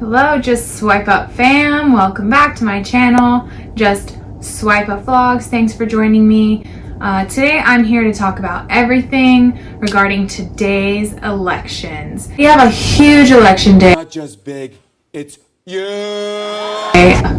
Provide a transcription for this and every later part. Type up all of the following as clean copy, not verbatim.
Hello, Just Swipe Up fam. Welcome back to my channel, Just Swipe Up Vlogs. Thanks for joining me. Today I'm here to talk about everything regarding today's elections. We have a huge election day. Not just big, it's huge.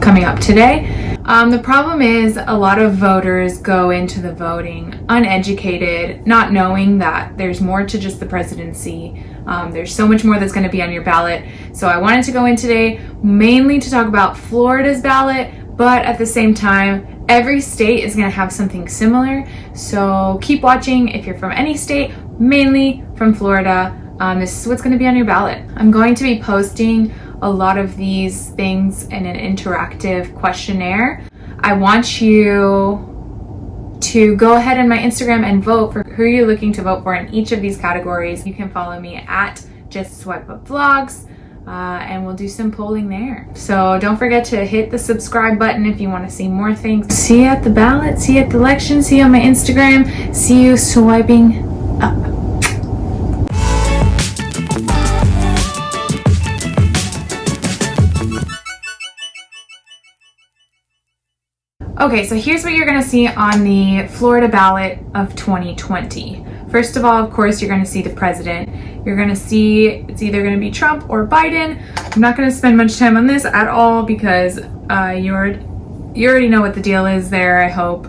Coming up today. The problem is a lot of voters go into the voting uneducated, not knowing that there's more to just the presidency. There's so much more that's going to be on your ballot. So I wanted to go in today mainly to talk about Florida's ballot, but at the same time, every state is going to have something similar. So keep watching if you're from any state, mainly from Florida. This is what's going to be on your ballot. I'm going to be posting a lot of these things in an interactive questionnaire. I want you to go ahead on my Instagram and vote for who you're looking to vote for in each of these categories. You can follow me at Just Swipe Up Vlogs, and we'll do some polling there. So don't forget to hit the subscribe button if you want to see more things. See you at the ballot, see you at the election, see you on my Instagram, see you swiping up. Okay, so here's what you're going to see on the Florida ballot of 2020. First of all, of course, you're going to see the president. You're going to see it's either going to be Trump or Biden. I'm not going to spend much time on this at all because you already know what the deal is there, I hope.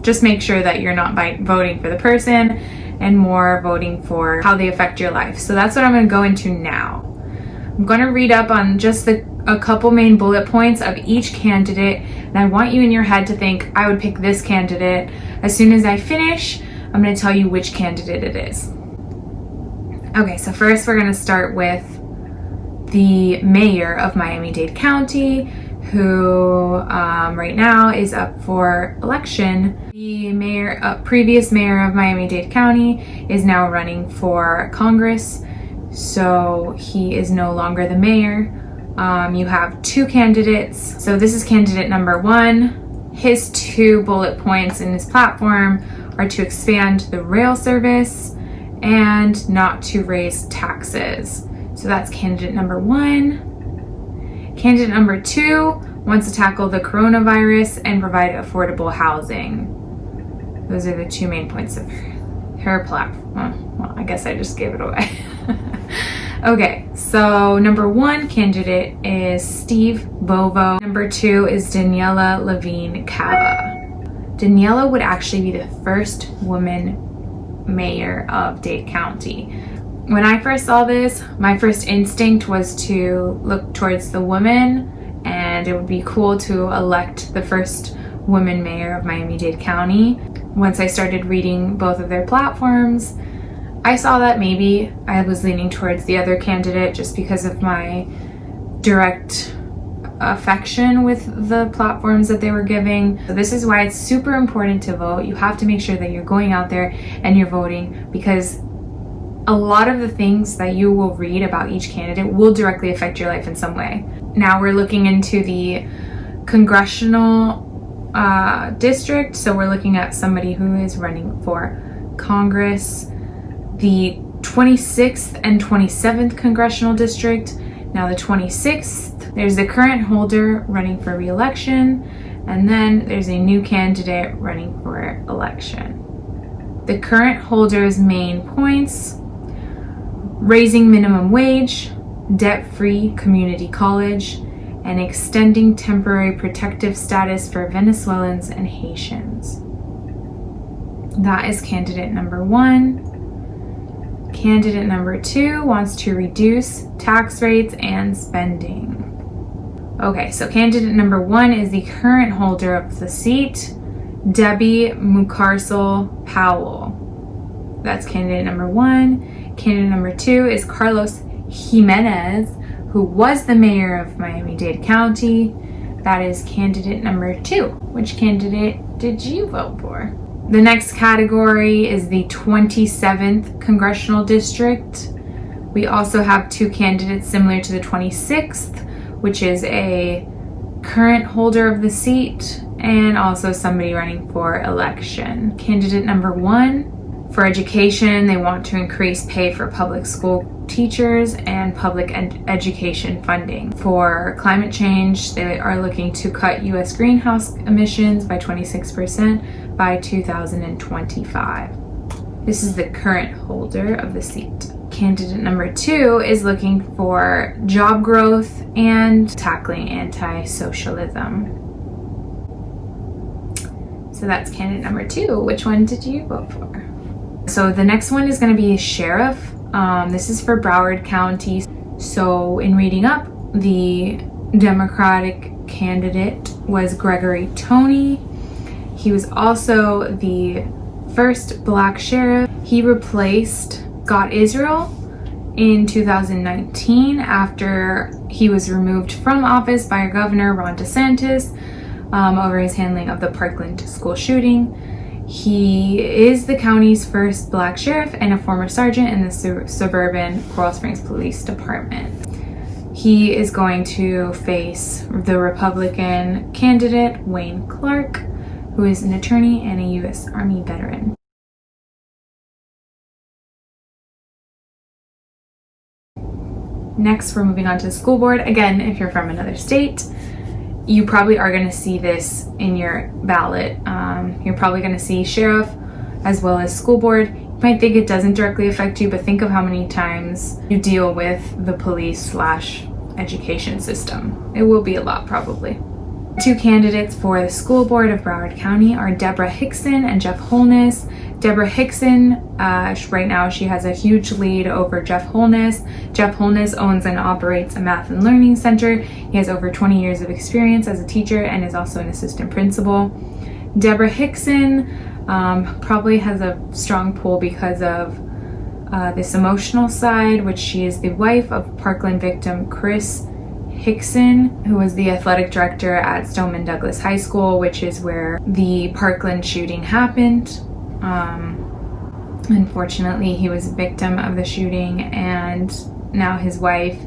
Just make sure that you're not voting for the person and more voting for how they affect your life. So that's what I'm going to go into now. I'm going to read up on just a couple main bullet points of each candidate, and I want you in your head to think, I would pick this candidate. As soon as I finish, I'm going to tell you which candidate it is. Okay, so first we're going to start with the mayor of Miami-Dade County, who right now is up for election. The previous mayor of Miami-Dade County is now running for Congress, so he is no longer the mayor. You have two candidates. So this is candidate number one. His 2 bullet points in his platform are to expand the rail service and not to raise taxes. So that's candidate number 1. Candidate number 2 wants to tackle the coronavirus and provide affordable housing. Those are the 2 main points of her platform. Well, I guess I just gave it away. Okay, so number 1 candidate is Steve Bovo. Number 2 is Daniela Levine Cava. Daniela would actually be the first woman mayor of Dade County. When I first saw this, my first instinct was to look towards the women, and it would be cool to elect the first woman mayor of Miami-Dade County. Once I started reading both of their platforms, I saw that maybe I was leaning towards the other candidate just because of my direct affection with the platforms that they were giving. So this is why it's super important to vote. You have to make sure that you're going out there and you're voting, because a lot of the things that you will read about each candidate will directly affect your life in some way. Now we're looking into the Congressional District, so we're looking at somebody who is running for Congress. The 26th and 27th Congressional District. Now the 26th, there's the current holder running for re-election, and then there's a new candidate running for election. The current holder's main points: raising minimum wage, debt-free community college, and extending temporary protective status for Venezuelans and Haitians. That is candidate number 1. Candidate number 2 wants to reduce tax rates and spending. Okay, so candidate number 1 is the current holder of the seat, Debbie Mucarsel Powell. That's candidate number 1. Candidate number 2 is Carlos Jimenez, who was the mayor of Miami-Dade County. That is candidate number 2. Which candidate did you vote for? The next category is the 27th Congressional District. We also have 2 candidates similar to the 26th, which is a current holder of the seat and also somebody running for election. Candidate number 1 For education, they want to increase pay for public school teachers and public education funding. For climate change, they are looking to cut U.S. greenhouse emissions by 26% by 2025. This is the current holder of the seat. Candidate number 2 is looking for job growth and tackling anti-socialism. So that's candidate number 2. Which one did you vote for? So the next one is going to be sheriff. This is for Broward County. So in reading up, the Democratic candidate was Gregory Toney. He was also the first black sheriff. He replaced Scott Israel in 2019 after he was removed from office by Governor Ron DeSantis over his handling of the Parkland school shooting. He is the county's first black sheriff and a former sergeant in the suburban Coral Springs Police Department. He is going to face the Republican candidate, Wayne Clark, who is an attorney and a U.S. Army veteran. Next, we're moving on to the school board. Again, if you're from another state, you probably are going to see this in your ballot. You're probably going to see sheriff as well as school board. You might think it doesn't directly affect you, but think of how many times you deal with the police/education system. It will be a lot, probably. 2 candidates for the school board of Broward County are Deborah Hickson and Jeff Holness. Deborah Hickson, right now she has a huge lead over Jeff Holness. Jeff Holness owns and operates a math and learning center. He has over 20 years of experience as a teacher and is also an assistant principal. Deborah Hickson probably has a strong pull because of this emotional side, which she is the wife of Parkland victim Chris Hickson, who was the athletic director at Stoneman Douglas High School, which is where the Parkland shooting happened. Unfortunately, he was a victim of the shooting, and now his wife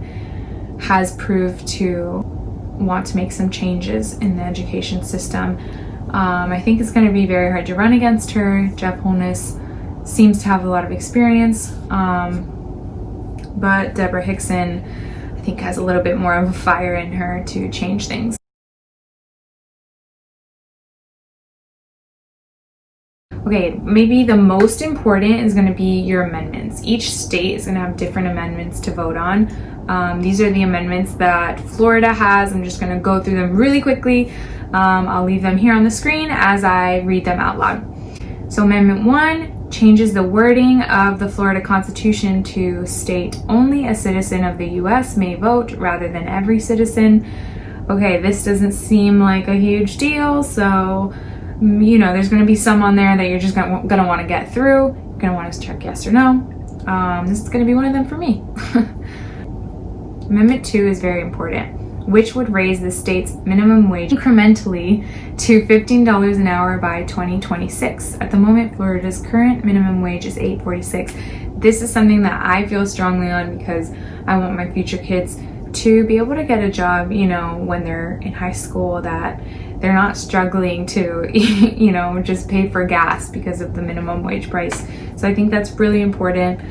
has proved to want to make some changes in the education system. I think it's going to be very hard to run against her. Jeff Holness seems to have a lot of experience, but Deborah Hickson, I think, has a little bit more of a fire in her to change things. Okay, maybe the most important is going to be your amendments. Each state is going to have different amendments to vote on. These are the amendments that Florida has. I'm just going to go through them really quickly. I'll leave them here on the screen as I read them out loud. So Amendment 1 changes the wording of the Florida Constitution to state only a citizen of the U.S. may vote rather than every citizen. Okay, this doesn't seem like a huge deal, so there's going to be some on there that you're just going to want to get through. You're going to want to check yes or no. This is going to be one of them for me. Amendment 2 is very important, which would raise the state's minimum wage incrementally to $15 an hour by 2026. At the moment, Florida's current minimum wage is $8.46. This is something that I feel strongly on because I want my future kids to be able to get a job, when they're in high school, that they're not struggling to, just pay for gas because of the minimum wage price. So I think that's really important.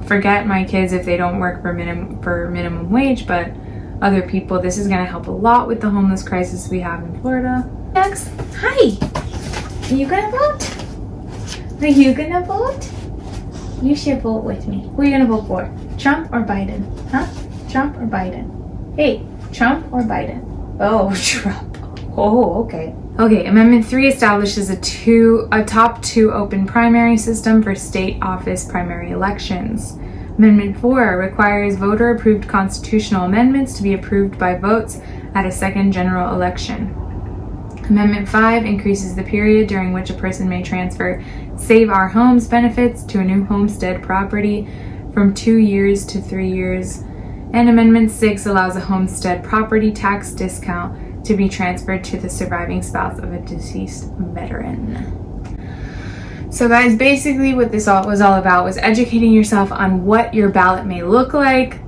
Forget my kids if they don't work for minimum wage, but other people, this is going to help a lot with the homeless crisis we have in Florida. Next, hi. Are you going to vote? Are you going to vote? You should vote with me. Who are you going to vote for? Trump or Biden? Huh? Trump or Biden? Hey, Trump or Biden? Oh, Trump. Oh, okay. Okay, Amendment 3 establishes a top 2 open primary system for state office primary elections. Amendment 4 requires voter-approved constitutional amendments to be approved by votes at a second general election. Amendment 5 increases the period during which a person may transfer Save Our Homes benefits to a new homestead property from 2 years to 3 years. And Amendment 6 allows a homestead property tax discount to be transferred to the surviving spouse of a deceased veteran. So guys, basically what this was all about was educating yourself on what your ballot may look like.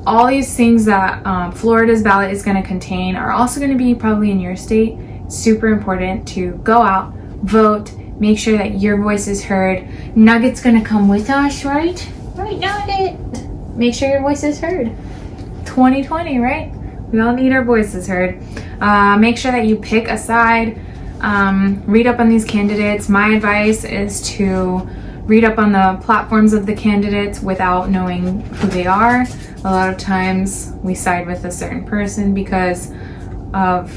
All these things that Florida's ballot is going to contain are also going to be probably in your state. It's super important to go out, vote, Make sure that your voice is heard. Nugget's gonna come with us, right? Right, Nugget. Make sure your voice is heard. 2020, right? We all need our voices heard. Make sure that you pick a side. Read up on these candidates. My advice is to read up on the platforms of the candidates without knowing who they are. A lot of times we side with a certain person because of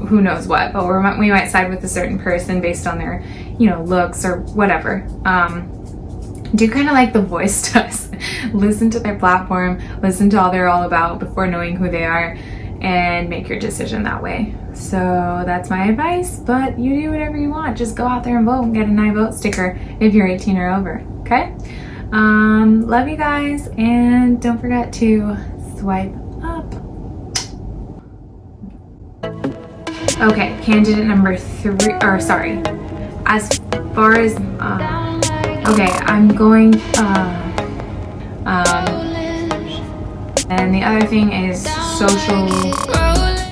who knows what, but we might side with a certain person based on their, looks or whatever. Do kind of like The Voice does. Listen to their platform, listen to all they're all about before knowing who they are, and make your decision that way. So that's my advice, but you do whatever you want. Just go out there and vote and get an I vote sticker if you're 18 or over, okay? Love you guys, and don't forget to swipe up. Okay, candidate number 3, as far as, okay, I'm going, and the other thing is social